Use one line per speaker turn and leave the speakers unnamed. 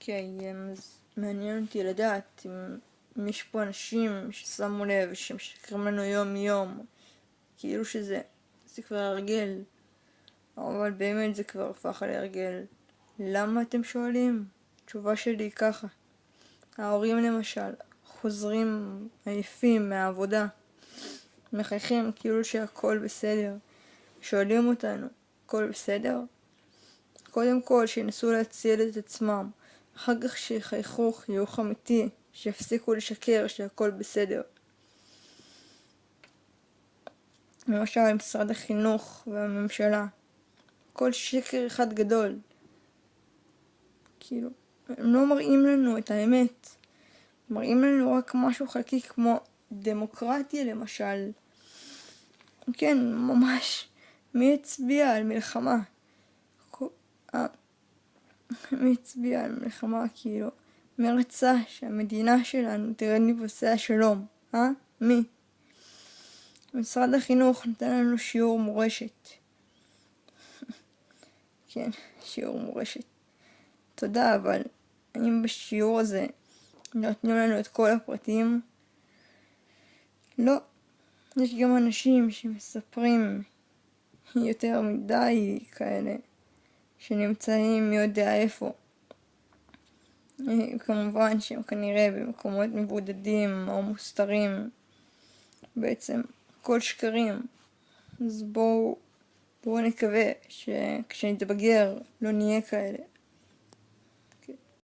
אוקיי, אז מעניין אותי לדעת אם יש פה אנשים ששמו לב שמשקרים לנו יום יום, כאילו שזה כבר הרגל, אבל באמת זה כבר הפך להרגל. למה אתם שואלים? התשובה שלי היא ככה: ההורים למשל חוזרים עייפים מהעבודה, מחייכים כאילו שהכל בסדר, שואלים אותנו, הכל בסדר? קודם כל שינסו להציל את עצמם, אחר כך שיחייכו חיוך אמיתי, שיפסיקו לשקר שהכל בסדר. למשל משרד החינוך והממשלה, כל שקר אחד גדול. כאילו, הם לא מראים לנו את האמת, מראים לנו רק משהו חלקי כמו דמוקרטיה למשל. כן, ממש, מי הצביע על מלחמה? מי הצביע על מלחמה כאילו? מי רצה שהמדינה שלנו תרד מפסי השלום? מי? משרד החינוך נתן לנו שיעור מורשת. כן, שיעור מורשת. תודה, אבל האם בשיעור הזה נתנו לנו את כל הפרטים? לא. יש גם אנשים שמספרים יותר מדי כאלה, שנמצאים מי יודע איפה. כמובן שהם כנראה במקומות מבודדים או מוסתרים, בעצם כל שקרים. אז בואו נקווה שכשנתבגר לא נהיה כאלה.